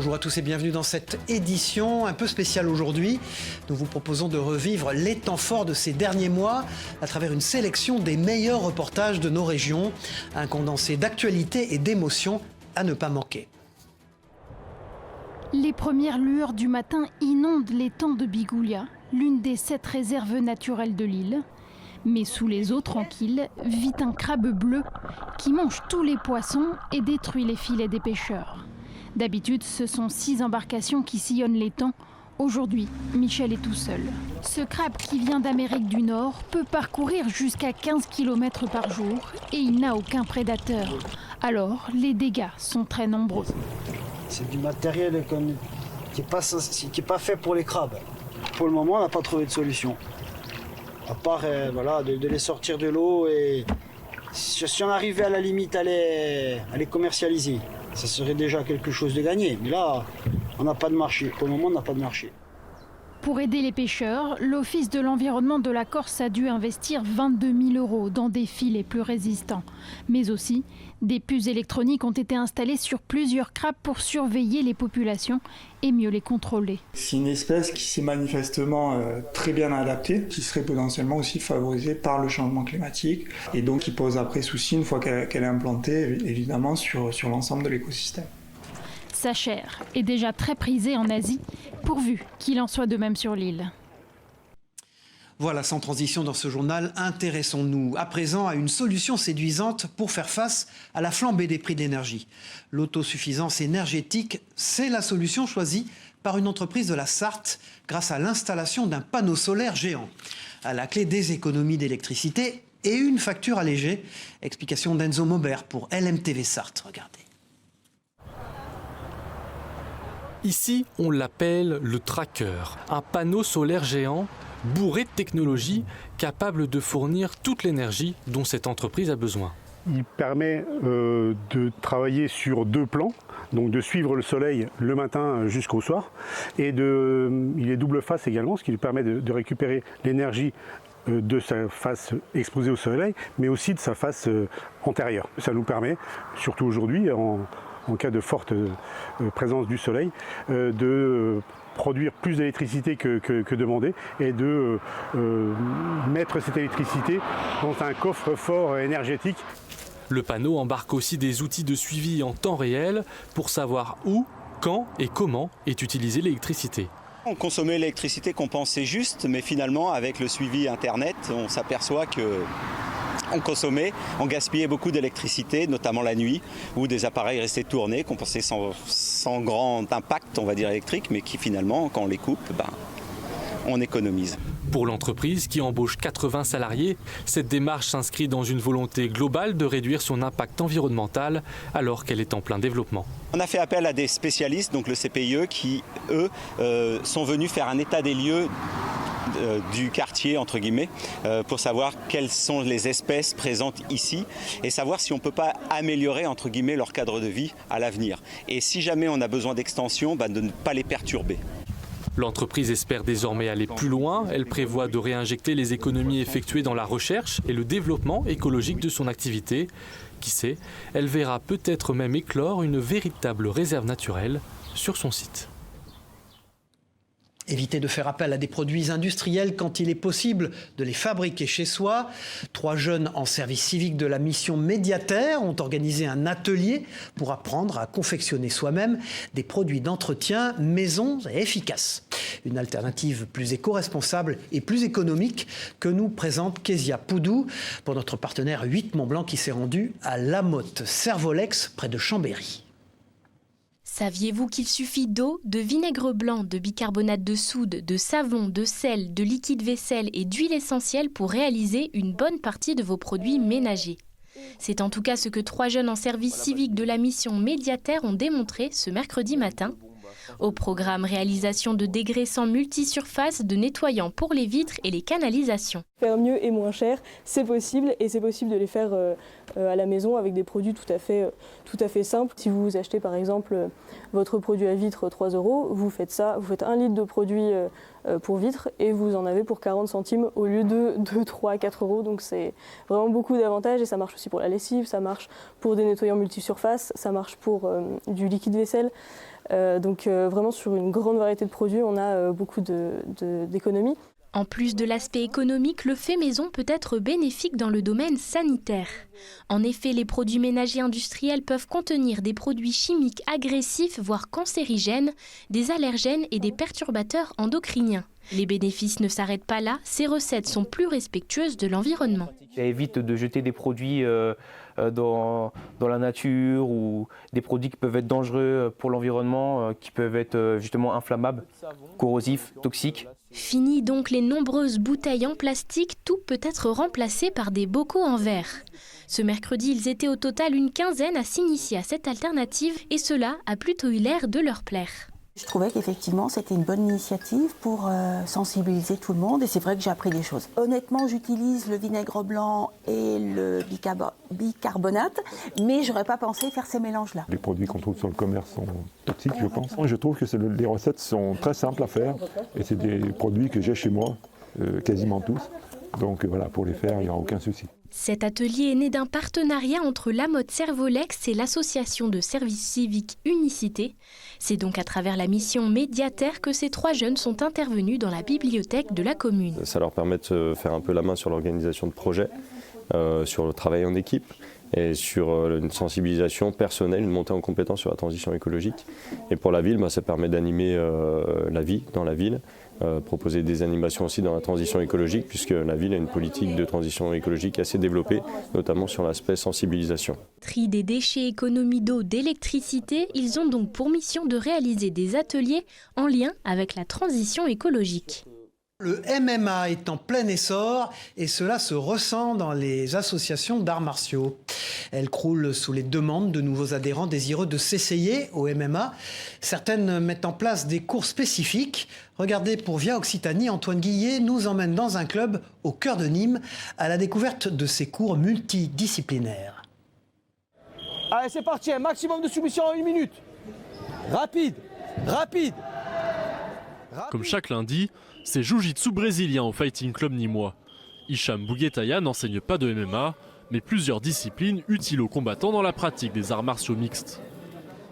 bonjour à tous et bienvenue dans cette édition un peu spéciale aujourd'hui. Nous vous proposons de revivre les temps forts de ces derniers mois à travers une sélection des meilleurs reportages de nos régions. Un condensé d'actualité et d'émotions à ne pas manquer. Les premières lueurs du matin inondent l'étang de Bigoulia, l'une des 7 réserves naturelles de l'île. Mais sous les eaux tranquilles vit un crabe bleu qui mange tous les poissons et détruit les filets des pêcheurs. D'habitude, ce sont 6 embarcations qui sillonnent l'étang. Aujourd'hui, Michel est tout seul. Ce crabe qui vient d'Amérique du Nord peut parcourir jusqu'à 15 km par jour et il n'a aucun prédateur. Alors, les dégâts sont très nombreux. C'est du matériel qui n'est pas fait pour les crabes. Pour le moment, on n'a pas trouvé de solution. À part de les sortir de l'eau et si on arrivait à la limite à les commercialiser, ça serait déjà quelque chose de gagné. Mais là, on n'a pas de marché. Pour le moment, on n'a pas de marché. Pour aider les pêcheurs, l'Office de l'environnement de la Corse a dû investir 22 000 € dans des filets plus résistants. Mais aussi, des puces électroniques ont été installées sur plusieurs crabes pour surveiller les populations et mieux les contrôler. C'est une espèce qui s'est manifestement très bien adaptée, qui serait potentiellement aussi favorisée par le changement climatique et donc qui pose après souci une fois qu'elle est implantée évidemment sur l'ensemble de l'écosystème. Sa chair est déjà très prisée en Asie, pourvu qu'il en soit de même sur l'île. Voilà, sans transition dans ce journal, intéressons-nous à présent à une solution séduisante pour faire face à la flambée des prix de l'énergie. L'autosuffisance énergétique, c'est la solution choisie par une entreprise de la Sarthe grâce à l'installation d'un panneau solaire géant. À la clé des économies d'électricité et une facture allégée. Explication d'Enzo Maubert pour LMTV Sarthe. Regardez. Ici, on l'appelle le tracker, un panneau solaire géant bourré de technologies capable de fournir toute l'énergie dont cette entreprise a besoin. Il permet de travailler sur 2 plans, donc de suivre le soleil le matin jusqu'au soir. Et il est double face également, ce qui lui permet de récupérer l'énergie de sa face exposée au soleil, mais aussi de sa face antérieure. Ça nous permet, surtout aujourd'hui, en cas de forte présence du soleil, de produire plus d'électricité que demandé et de mettre cette électricité dans un coffre-fort énergétique. Le panneau embarque aussi des outils de suivi en temps réel pour savoir où, quand et comment est utilisée l'électricité. On consommait l'électricité qu'on pensait juste, mais finalement avec le suivi internet, on s'aperçoit que on gaspillait beaucoup d'électricité, notamment la nuit, où des appareils restaient tournés, qu'on pensait sans grand impact, on va dire, électrique, mais qui finalement, quand on les coupe, on économise. Pour l'entreprise qui embauche 80 salariés, cette démarche s'inscrit dans une volonté globale de réduire son impact environnemental alors qu'elle est en plein développement. On a fait appel à des spécialistes, donc le CPIE, qui, eux, sont venus faire un état des lieux du quartier, entre guillemets, pour savoir quelles sont les espèces présentes ici et savoir si on ne peut pas améliorer, entre guillemets, leur cadre de vie à l'avenir. Et si jamais on a besoin d'extension, de ne pas les perturber. L'entreprise espère désormais aller plus loin. Elle prévoit de réinjecter les économies effectuées dans la recherche et le développement écologique de son activité. Qui sait, elle verra peut-être même éclore une véritable réserve naturelle sur son site. Éviter de faire appel à des produits industriels quand il est possible de les fabriquer chez soi. 3 jeunes en service civique de la mission Médiataire ont organisé un atelier pour apprendre à confectionner soi-même des produits d'entretien maison et efficaces. Une alternative plus éco-responsable et plus économique que nous présente Kezia Poudou pour notre partenaire 8 Mont-Blanc qui s'est rendu à Lamotte-Servolex près de Chambéry. Saviez-vous qu'il suffit d'eau, de vinaigre blanc, de bicarbonate de soude, de savon, de sel, de liquide vaisselle et d'huile essentielle pour réaliser une bonne partie de vos produits ménagers? C'est en tout cas ce que 3 jeunes en service civique de la mission Médiataire ont démontré ce mercredi matin. Au programme, réalisation de dégraissants multisurfaces de nettoyants pour les vitres et les canalisations. Faire mieux et moins cher, c'est possible et c'est possible de les faire à la maison avec des produits tout à fait simples. Si vous achetez par exemple votre produit à vitre 3 €, vous faites 1 litre de produit pour vitre et vous en avez pour 40 centimes au lieu de 2, 3, 4 €. Donc c'est vraiment beaucoup d'avantages et ça marche aussi pour la lessive, ça marche pour des nettoyants multisurfaces, ça marche pour du liquide vaisselle. Donc vraiment sur une grande variété de produits, on a beaucoup d'économies. En plus de l'aspect économique, le fait maison peut être bénéfique dans le domaine sanitaire. En effet, les produits ménagers industriels peuvent contenir des produits chimiques agressifs, voire cancérigènes, des allergènes et des perturbateurs endocriniens. Les bénéfices ne s'arrêtent pas là, ces recettes sont plus respectueuses de l'environnement. Ça évite de jeter des produits dans la nature ou des produits qui peuvent être dangereux pour l'environnement, qui peuvent être justement inflammables, corrosifs, toxiques. Fini donc les nombreuses bouteilles en plastique, tout peut être remplacé par des bocaux en verre. Ce mercredi, ils étaient au total une quinzaine à s'initier à cette alternative et cela a plutôt eu l'air de leur plaire. Je trouvais qu'effectivement c'était une bonne initiative pour sensibiliser tout le monde et c'est vrai que j'ai appris des choses. Honnêtement, j'utilise le vinaigre blanc et le bicarbonate, mais j'aurais pas pensé faire ces mélanges-là. Les produits qu'on trouve sur le commerce sont toxiques, je pense. Je trouve que les recettes sont très simples à faire et c'est des produits que j'ai chez moi, quasiment tous. Donc voilà, pour les faire, il n'y aura aucun souci. Cet atelier est né d'un partenariat entre la mode Servolex et l'association de service civique Unicité. C'est donc à travers la mission Médiataire que ces 3 jeunes sont intervenus dans la bibliothèque de la commune. Ça leur permet de se faire un peu la main sur l'organisation de projets, sur le travail en équipe et sur une sensibilisation personnelle, une montée en compétence sur la transition écologique. Et pour la ville, ça permet d'animer la vie dans la ville. Proposer des animations aussi dans la transition écologique puisque la ville a une politique de transition écologique assez développée, notamment sur l'aspect sensibilisation. Tri des déchets, économie d'eau, d'électricité, ils ont donc pour mission de réaliser des ateliers en lien avec la transition écologique. Le MMA est en plein essor et cela se ressent dans les associations d'arts martiaux. Elles croulent sous les demandes de nouveaux adhérents désireux de s'essayer au MMA. Certaines mettent en place des cours spécifiques. Regardez, pour Via Occitanie, Antoine Guillet nous emmène dans un club au cœur de Nîmes à la découverte de ces cours multidisciplinaires. Allez, c'est parti, un maximum de soumission en 1 minute. Rapide, rapide. Comme chaque lundi, c'est Jiu-Jitsu brésilien au Fighting Club nîmois. Hicham Bouguetaya n'enseigne pas de MMA, mais plusieurs disciplines utiles aux combattants dans la pratique des arts martiaux mixtes.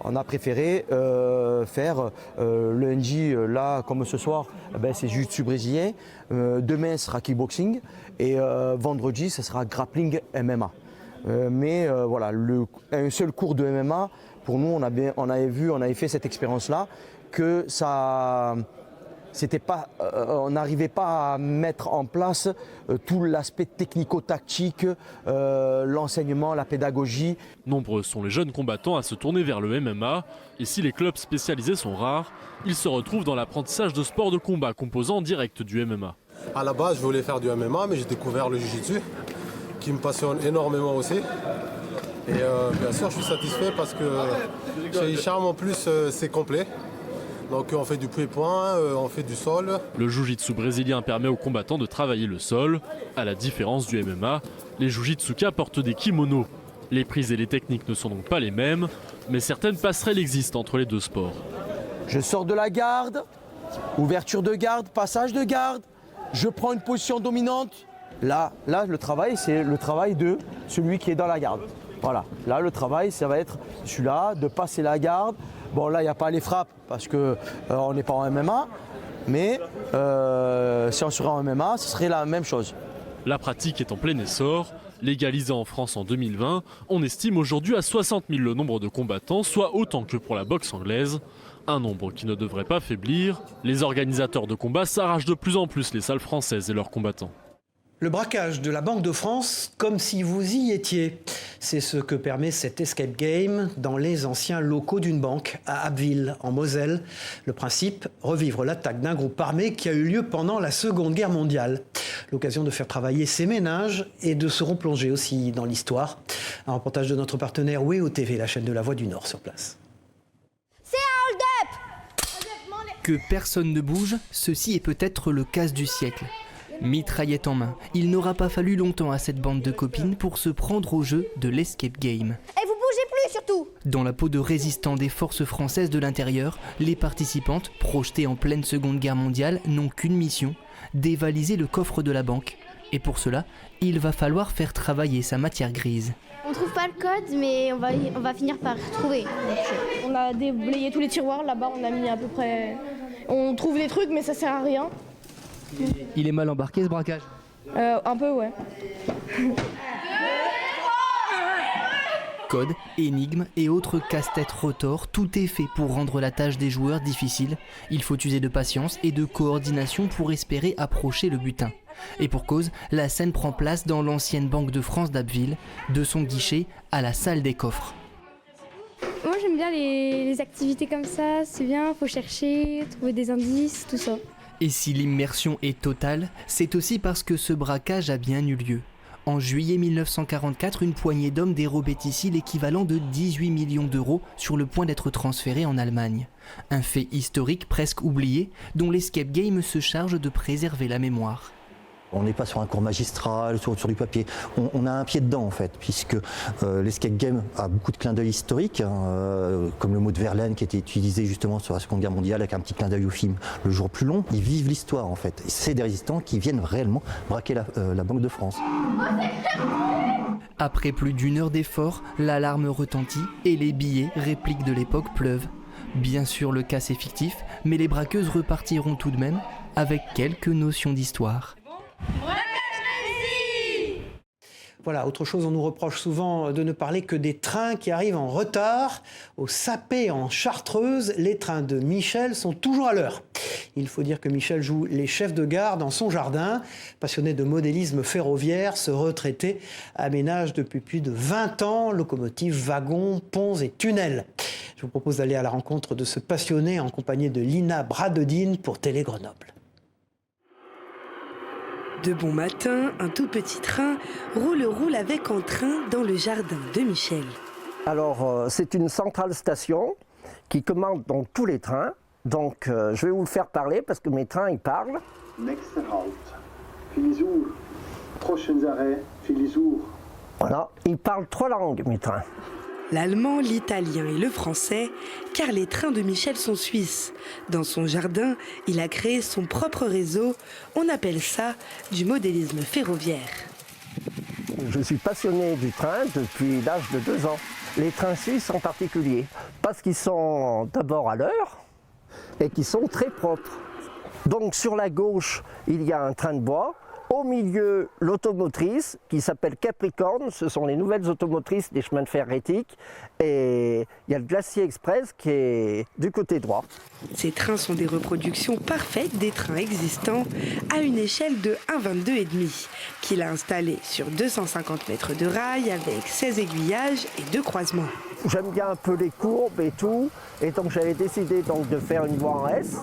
On a préféré faire lundi, là, comme ce soir, c'est Jiu-Jitsu brésilien. Demain, ce sera kickboxing. Et vendredi, ce sera grappling MMA. Mais voilà, un seul cours de MMA, pour nous, on avait fait cette expérience-là, que ça... on n'arrivait pas à mettre en place tout l'aspect technico-tactique, l'enseignement, la pédagogie. Nombreux sont les jeunes combattants à se tourner vers le MMA, et si les clubs spécialisés sont rares, ils se retrouvent dans l'apprentissage de sports de combat composant direct du MMA. À la base, je voulais faire du MMA, mais j'ai découvert le Jiu-Jitsu, qui me passionne énormément aussi. Et bien sûr, je suis satisfait parce que chez Hicham, en plus, c'est complet. Donc on fait du pied-point, on fait du sol. Le jiu-jitsu brésilien permet aux combattants de travailler le sol. À la différence du MMA, les jiu-jitsukas portent des kimonos. Les prises et les techniques ne sont donc pas les mêmes, mais certaines passerelles existent entre les deux sports. Je sors de la garde, ouverture de garde, passage de garde, je prends une position dominante. Là, le travail, c'est le travail de celui qui est dans la garde. Voilà, là le travail, ça va être celui-là, de passer la garde. Bon, là, il n'y a pas les frappes parce qu'on n'est pas en MMA, mais si on serait en MMA, ce serait la même chose. La pratique est en plein essor. Légalisée en France en 2020, on estime aujourd'hui à 60 000 le nombre de combattants, soit autant que pour la boxe anglaise. Un nombre qui ne devrait pas faiblir. Les organisateurs de combats s'arrachent de plus en plus les salles françaises et leurs combattants. Le braquage de la Banque de France, comme si vous y étiez. C'est ce que permet cet escape game dans les anciens locaux d'une banque à Abbeville, en Moselle. Le principe, revivre l'attaque d'un groupe armé qui a eu lieu pendant la Seconde Guerre mondiale. L'occasion de faire travailler ses ménages et de se replonger aussi dans l'histoire. Un reportage de notre partenaire WEO TV, la chaîne de la Voix du Nord sur place. C'est un hold-up! Que personne ne bouge, ceci est peut-être le casse du siècle. Mitraillette en main, il n'aura pas fallu longtemps à cette bande de copines pour se prendre au jeu de l'escape game. Et vous bougez plus surtout! Dans la peau de résistants des forces françaises de l'intérieur, les participantes, projetées en pleine Seconde Guerre mondiale, n'ont qu'une mission, dévaliser le coffre de la banque. Et pour cela, il va falloir faire travailler sa matière grise. On trouve pas le code, mais on va finir par trouver. On a déblayé tous les tiroirs, là-bas on a mis à peu près... On trouve des trucs mais ça sert à rien. Il est mal embarqué ce braquage? Un peu, ouais. Code, énigmes et autres casse-têtes rotors, tout est fait pour rendre la tâche des joueurs difficile. Il faut user de patience et de coordination pour espérer approcher le butin. Et pour cause, la scène prend place dans l'ancienne Banque de France d'Abbeville, de son guichet à la salle des coffres. Moi j'aime bien les activités comme ça, c'est bien, faut chercher, trouver des indices, tout ça. Et si l'immersion est totale, c'est aussi parce que ce braquage a bien eu lieu. En juillet 1944, une poignée d'hommes dérobait ici l'équivalent de 18 millions d'euros sur le point d'être transférés en Allemagne. Un fait historique presque oublié, dont l'Escape Game se charge de préserver la mémoire. On n'est pas sur un cours magistral, sur du papier. On a un pied dedans en fait, puisque l'Escape Game a beaucoup de clins d'œil historiques, comme le mot de Verlaine qui a été utilisé justement sur la Seconde Guerre mondiale avec un petit clin d'œil au film Le Jour plus long. Ils vivent l'histoire en fait. C'est des résistants qui viennent réellement braquer la Banque de France. Après plus d'une heure d'effort, l'alarme retentit et les billets, répliques de l'époque, pleuvent. Bien sûr, le cas est fictif, mais les braqueuses repartiront tout de même avec quelques notions d'histoire. Voilà, autre chose, on nous reproche souvent de ne parler que des trains qui arrivent en retard. Au Sapé, en Chartreuse, les trains de Michel sont toujours à l'heure. Il faut dire que Michel joue les chefs de gare dans son jardin. Passionné de modélisme ferroviaire, ce retraité aménage depuis plus de 20 ans locomotives, wagons, ponts et tunnels. Je vous propose d'aller à la rencontre de ce passionné en compagnie de Lina Bradedine pour Télé Grenoble. De bon matin, un tout petit train roule avec entrain dans le jardin de Michel. Alors, c'est une centrale station qui commande donc tous les trains. Donc, je vais vous le faire parler parce que mes trains, ils parlent. Nächster Halt, Filisur. Prochains arrêts, Filisur. Voilà, ils parlent 3 langues, mes trains. L'allemand, l'italien et le français, car les trains de Michel sont suisses. Dans son jardin, il a créé son propre réseau. On appelle ça du modélisme ferroviaire. Je suis passionné du train depuis l'âge de 2 ans. Les trains suisses en particulier, parce qu'ils sont d'abord à l'heure et qu'ils sont très propres. Donc sur la gauche, il y a un train de bois. Au milieu, l'automotrice qui s'appelle Capricorne, ce sont les nouvelles automotrices des chemins de fer rétiques. Et il y a le Glacier Express qui est du côté droit. Ces trains sont des reproductions parfaites des trains existants à une échelle de 1,22,5 qu'il a installé sur 250 mètres de rails avec 16 aiguillages et 2 croisements. J'aime bien un peu les courbes et tout, et donc j'avais décidé donc de faire une voie en S.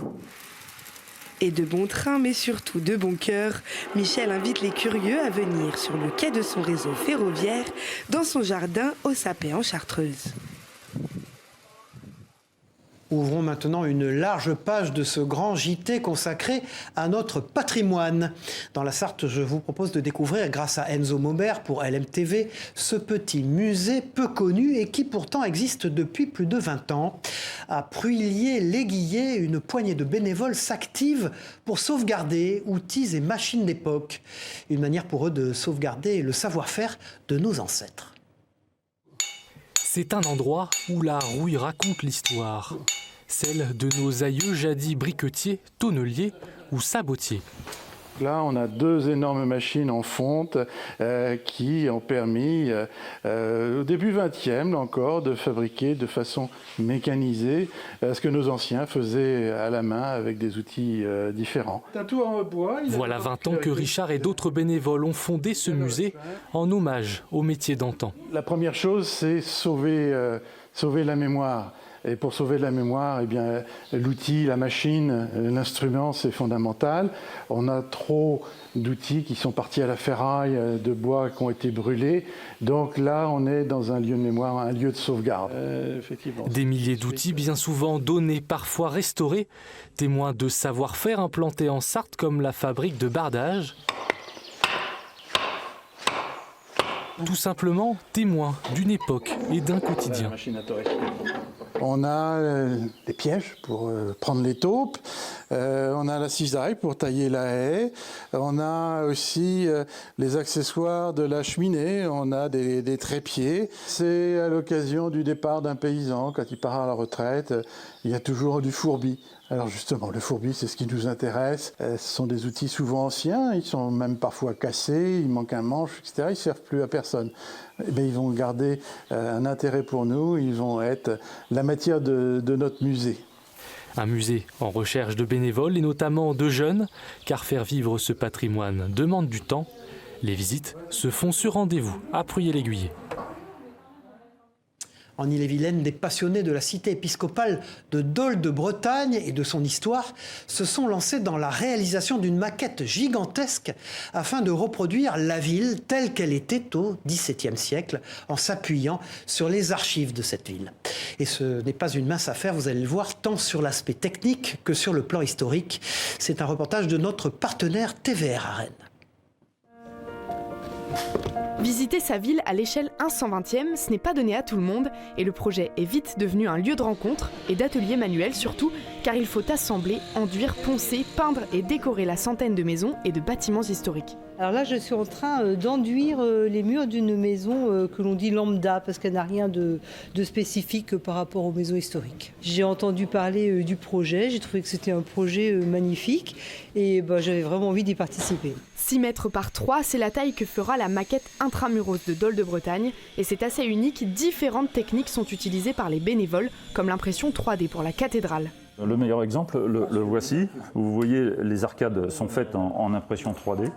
Et de bons trains, mais surtout de bon cœur, Michel invite les curieux à venir sur le quai de son réseau ferroviaire, dans son jardin au Sapé en Chartreuse. Ouvrons maintenant une large page de ce grand JT consacré à notre patrimoine. Dans la Sarthe, je vous propose de découvrir, grâce à Enzo Maubert pour LMTV, ce petit musée peu connu et qui pourtant existe depuis plus de 20 ans. À Pruillier-l'Aiguillé, une poignée de bénévoles s'active pour sauvegarder outils et machines d'époque. Une manière pour eux de sauvegarder le savoir-faire de nos ancêtres. C'est un endroit où la rouille raconte l'histoire, celle de nos aïeux jadis briquetiers, tonneliers ou sabotiers. Là, on a 2 énormes machines en fonte qui ont permis, au début 20e encore, de fabriquer de façon mécanisée ce que nos anciens faisaient à la main avec des outils différents. Voilà 20 ans que Richard et d'autres bénévoles ont fondé ce musée en hommage au métier d'antan. La première chose, c'est sauver la mémoire. Et pour sauver la mémoire, eh bien, l'outil, la machine, l'instrument, c'est fondamental. On a trop d'outils qui sont partis à la ferraille, de bois qui ont été brûlés. Donc là, on est dans un lieu de mémoire, un lieu de sauvegarde. Effectivement. Des milliers d'outils, bien souvent donnés, parfois restaurés, témoins de savoir-faire implantés en Sarthe comme la fabrique de bardage. Tout simplement témoins d'une époque et d'un quotidien. On a des pièges pour prendre les taupes, on a la cisaille pour tailler la haie, on a aussi les accessoires de la cheminée, on a des trépieds. C'est à l'occasion du départ d'un paysan, quand il part à la retraite, il y a toujours du fourbi. Alors justement, le fourbi, c'est ce qui nous intéresse. Ce sont des outils souvent anciens, ils sont même parfois cassés, il manque un manche, etc. Ils ne servent plus à personne. Mais ils vont garder un intérêt pour nous, ils vont être la matière de notre musée. Un musée en recherche de bénévoles et notamment de jeunes, car faire vivre ce patrimoine demande du temps. Les visites se font sur rendez-vous à Pruyé-l'Aiguillé. En Ille-et-Vilaine, des passionnés de la cité épiscopale de Dol de Bretagne et de son histoire se sont lancés dans la réalisation d'une maquette gigantesque afin de reproduire la ville telle qu'elle était au XVIIe siècle en s'appuyant sur les archives de cette ville. Et ce n'est pas une mince affaire, vous allez le voir, tant sur l'aspect technique que sur le plan historique. C'est un reportage de notre partenaire TVR à Rennes. Visiter sa ville à l'échelle 1/120e, ce n'est pas donné à tout le monde et le projet est vite devenu un lieu de rencontre et d'ateliers manuels surtout, car il faut assembler, enduire, poncer, peindre et décorer la centaine de maisons et de bâtiments historiques. Alors là, je suis en train d'enduire les murs d'une maison que l'on dit lambda, parce qu'elle n'a rien de spécifique par rapport aux maisons historiques. J'ai entendu parler du projet, j'ai trouvé que c'était un projet magnifique et j'avais vraiment envie d'y participer. 6 mètres par 3, c'est la taille que fera la maquette intramuros de Dol de Bretagne et c'est assez unique, différentes techniques sont utilisées par les bénévoles, comme l'impression 3D pour la cathédrale. Le meilleur exemple, le voici. Vous voyez, les arcades sont faites en impression 3D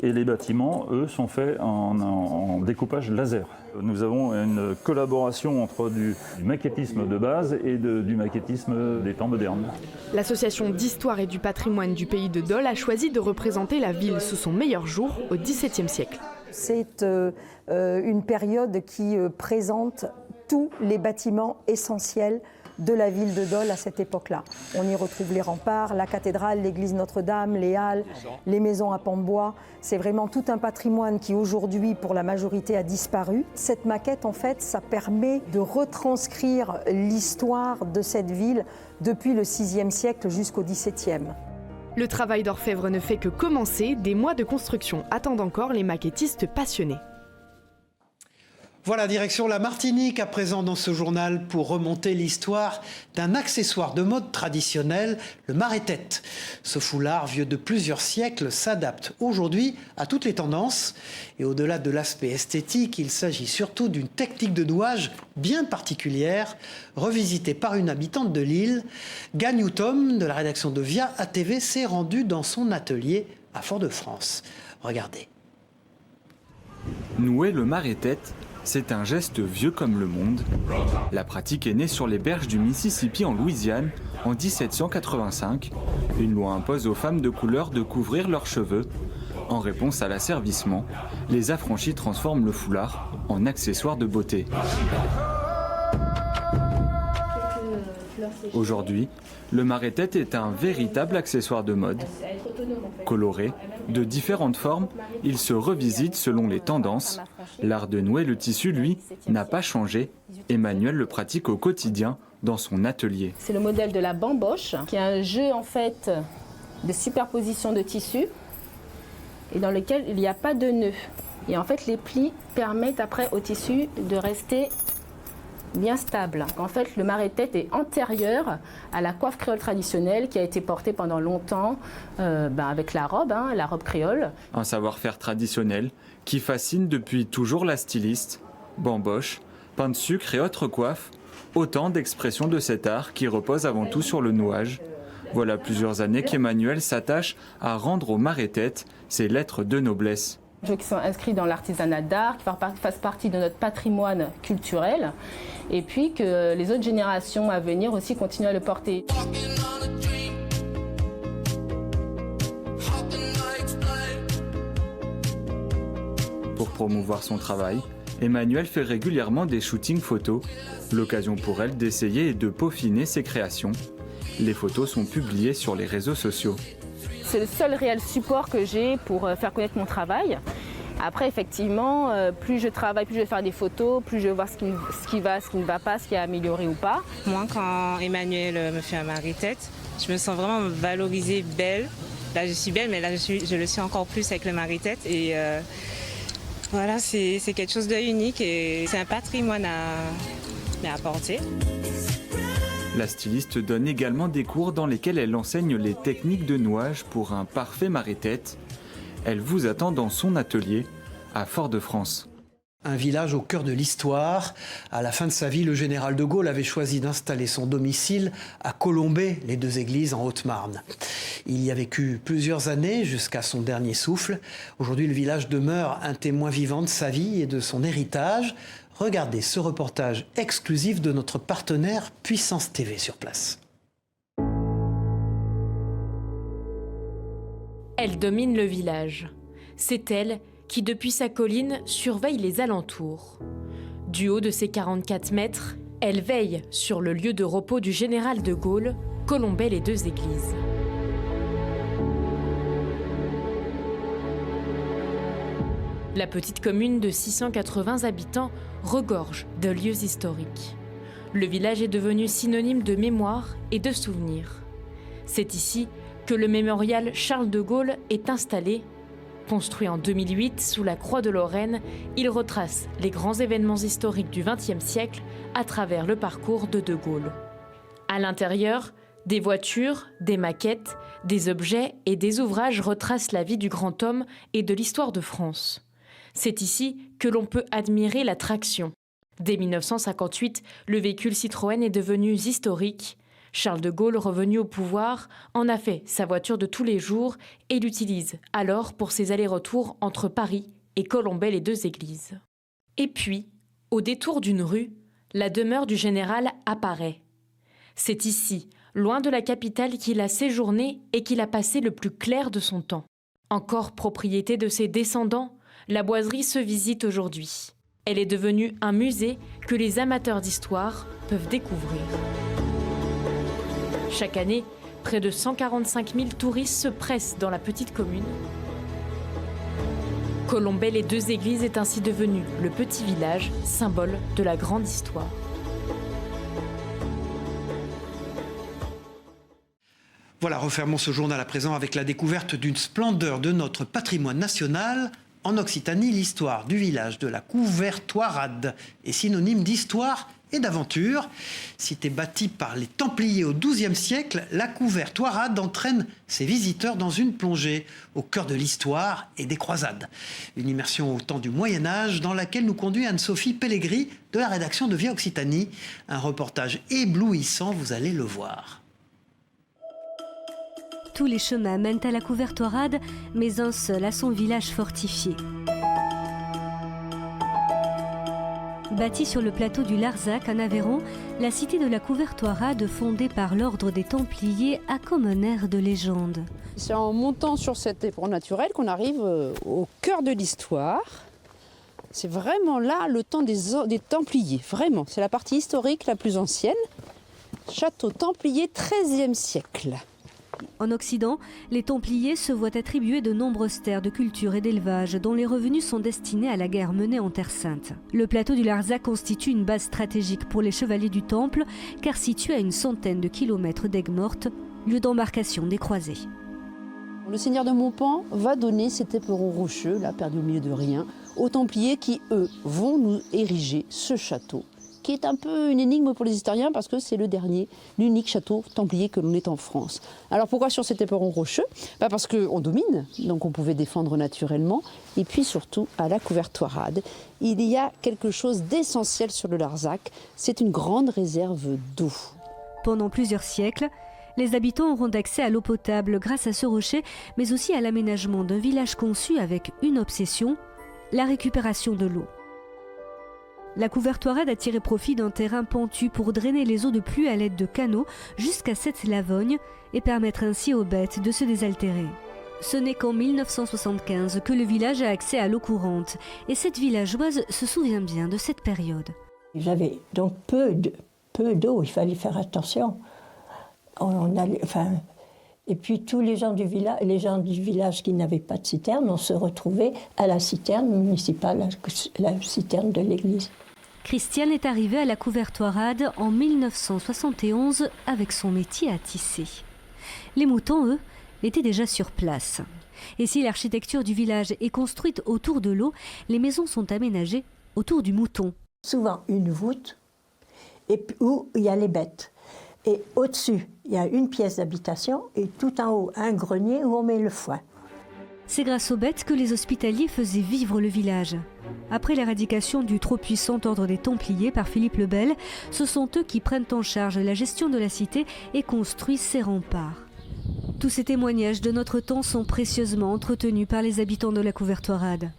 et les bâtiments, eux, sont faits en découpage laser. Nous avons une collaboration entre du maquettisme de base et du maquettisme des temps modernes. L'association d'histoire et du patrimoine du pays de Dol a choisi de représenter la ville sous son meilleur jour au XVIIe siècle. C'est une période qui présente tous les bâtiments essentiels de la ville de Dol à cette époque-là. On y retrouve les remparts, la cathédrale, l'église Notre-Dame, les halles, les maisons à pans de bois. C'est vraiment tout un patrimoine qui aujourd'hui, pour la majorité, a disparu. Cette maquette, en fait, ça permet de retranscrire l'histoire de cette ville depuis le VIe siècle jusqu'au XVIIe. Le travail d'orfèvre ne fait que commencer. Des mois de construction attendent encore les maquettistes passionnés. Voilà, direction la Martinique à présent dans ce journal pour remonter l'histoire d'un accessoire de mode traditionnel, le maré-tête. Ce foulard, vieux de plusieurs siècles, s'adapte aujourd'hui à toutes les tendances. Et au-delà de l'aspect esthétique, il s'agit surtout d'une technique de nouage bien particulière, revisitée par une habitante de l'île. Gagnou Tom, de la rédaction de Via ATV, s'est rendue dans son atelier à Fort-de-France. Regardez. Nouer le maré-tête, c'est un geste vieux comme le monde. La pratique est née sur les berges du Mississippi en Louisiane en 1785. Une loi impose aux femmes de couleur de couvrir leurs cheveux. En réponse à l'asservissement, les affranchis transforment le foulard en accessoire de beauté. Aujourd'hui, le maré-tête est un véritable accessoire de mode. Coloré, de différentes formes, il se revisite selon les tendances. L'art de nouer le tissu, lui, n'a pas changé. Emmanuel le pratique au quotidien dans son atelier. C'est le modèle de la bamboche, qui est un jeu en fait de superposition de tissus et dans lequel il n'y a pas de nœud. Et en fait, les plis permettent après au tissu de rester bien stable. En fait, le maré-tête est antérieur à la coiffe créole traditionnelle qui a été portée pendant longtemps avec la robe créole. Un savoir-faire traditionnel qui fascine depuis toujours la styliste. Bamboche, pain de sucre et autres coiffes, autant d'expressions de cet art qui repose avant tout sur le nouage. Voilà plusieurs années qu'Emmanuel s'attache à rendre au maré-tête ses lettres de noblesse. Qui sont inscrits dans l'artisanat d'art, qui fassent partie de notre patrimoine culturel, et puis que les autres générations à venir aussi continuent à le porter. Pour promouvoir son travail, Emmanuel fait régulièrement des shootings photos, l'occasion pour elle d'essayer et de peaufiner ses créations. Les photos sont publiées sur les réseaux sociaux. C'est le seul réel support que j'ai pour faire connaître mon travail. Après, effectivement, plus je travaille, plus je vais faire des photos, plus je vois ce qui va, ce qui ne va pas, ce qui est amélioré ou pas. Moi, quand Emmanuel me fait un mari-tête, je me sens vraiment valorisée, belle. Là, je suis belle, mais là, je le suis encore plus avec le mari-tête. Et voilà, c'est quelque chose de unique et c'est un patrimoine à apporter. La styliste donne également des cours dans lesquels elle enseigne les techniques de nouage pour un parfait mari-tête. Elle vous attend dans son atelier à Fort-de-France. Un village au cœur de l'histoire. À la fin de sa vie, le général de Gaulle avait choisi d'installer son domicile à Colombey-les-Deux-Églises en Haute-Marne. Il y a vécu plusieurs années jusqu'à son dernier souffle. Aujourd'hui, le village demeure un témoin vivant de sa vie et de son héritage. Regardez ce reportage exclusif de notre partenaire Puissance TV sur place. Elle domine le village. C'est elle qui, depuis sa colline, surveille les alentours. Du haut de ses 44 mètres, elle veille sur le lieu de repos du général de Gaulle, Colombey-les-Deux-Églises. La petite commune de 680 habitants regorge de lieux historiques. Le village est devenu synonyme de mémoire et de souvenirs. C'est ici que le mémorial Charles de Gaulle est installé. Construit en 2008 sous la Croix de Lorraine, il retrace les grands événements historiques du XXe siècle à travers le parcours de De Gaulle. À l'intérieur, des voitures, des maquettes, des objets et des ouvrages retracent la vie du grand homme et de l'histoire de France. C'est ici que l'on peut admirer la traction. Dès 1958, le véhicule Citroën est devenu historique. Charles de Gaulle, revenu au pouvoir, en a fait sa voiture de tous les jours et l'utilise alors pour ses allers-retours entre Paris et Colombey-les-Deux-Églises. Et puis, au détour d'une rue, la demeure du général apparaît. C'est ici, loin de la capitale, qu'il a séjourné et qu'il a passé le plus clair de son temps. Encore propriété de ses descendants, la boiserie se visite aujourd'hui. Elle est devenue un musée que les amateurs d'histoire peuvent découvrir. Chaque année, près de 145 000 touristes se pressent dans la petite commune. Colombey-les-Deux-Églises est ainsi devenu le petit village, symbole de la grande histoire. Voilà, refermons ce journal à présent avec la découverte d'une splendeur de notre patrimoine national. En Occitanie, l'histoire du village de la Couvertoirade est synonyme d'histoire et d'aventure. Cité bâtie par les Templiers au XIIe siècle, la Couvertoirade entraîne ses visiteurs dans une plongée au cœur de l'histoire et des croisades. Une immersion au temps du Moyen-Âge dans laquelle nous conduit Anne-Sophie Pellegrini de la rédaction de Via Occitanie. Un reportage éblouissant, vous allez le voir. Tous les chemins mènent à la Couvertoirade, mais un seul à son village fortifié. Bâtie sur le plateau du Larzac, en Aveyron, la cité de la Couvertoirade, fondée par l'ordre des Templiers, a comme un air de légende. C'est en montant sur cet éperon naturel qu'on arrive au cœur de l'histoire. C'est vraiment là le temps des Templiers, vraiment. C'est la partie historique la plus ancienne. Château Templier, XIIIe siècle. En Occident, les Templiers se voient attribuer de nombreuses terres de culture et d'élevage dont les revenus sont destinés à la guerre menée en Terre Sainte. Le plateau du Larzac constitue une base stratégique pour les chevaliers du Temple, car situé à une centaine de kilomètres d'Aigues-Mortes, lieu d'embarcation des croisés. Le seigneur de Montpan va donner cet éperon rocheux, là perdu au milieu de rien, aux Templiers qui, eux, vont nous ériger ce château, qui est un peu une énigme pour les historiens parce que c'est le dernier, l'unique château templier que l'on ait en France. Alors pourquoi sur cet éperon rocheux ? Parce qu'on domine, donc on pouvait défendre naturellement, et puis surtout à la Couvertoirade. Il y a quelque chose d'essentiel sur le Larzac, c'est une grande réserve d'eau. Pendant plusieurs siècles, les habitants auront accès à l'eau potable grâce à ce rocher, mais aussi à l'aménagement d'un village conçu avec une obsession, la récupération de l'eau. La Couvertoirade a tiré profit d'un terrain pentu pour drainer les eaux de pluie à l'aide de canaux jusqu'à cette lavogne et permettre ainsi aux bêtes de se désaltérer. Ce n'est qu'en 1975 que le village a accès à l'eau courante et cette villageoise se souvient bien de cette période. Ils avaient donc peu d'eau, il fallait faire attention. Et puis tous les gens du village qui n'avaient pas de citerne, on se retrouvait à la citerne municipale, la citerne de l'église. Christiane est arrivée à la Couvertoirade en 1971 avec son métier à tisser. Les moutons, eux, étaient déjà sur place. Et si l'architecture du village est construite autour de l'eau, les maisons sont aménagées autour du mouton. Souvent une voûte où il y a les bêtes. Et au-dessus, il y a une pièce d'habitation et tout en haut, un grenier où on met le foin. C'est grâce aux bêtes que les hospitaliers faisaient vivre le village. Après l'éradication du trop puissant ordre des Templiers par Philippe le Bel, ce sont eux qui prennent en charge la gestion de la cité et construisent ses remparts. Tous ces témoignages de notre temps sont précieusement entretenus par les habitants de la Couvertoirade.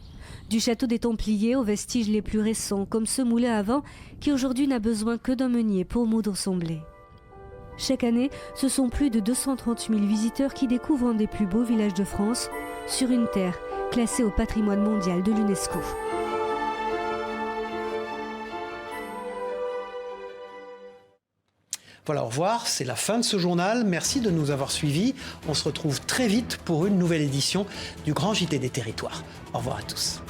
Du château des Templiers aux vestiges les plus récents, comme ce moulin à vent qui aujourd'hui n'a besoin que d'un meunier pour moudre son blé. Chaque année, ce sont plus de 230 000 visiteurs qui découvrent un des plus beaux villages de France, sur une terre classée au patrimoine mondial de l'UNESCO. Voilà, au revoir, c'est la fin de ce journal. Merci de nous avoir suivis. On se retrouve très vite pour une nouvelle édition du Grand JT des Territoires. Au revoir à tous.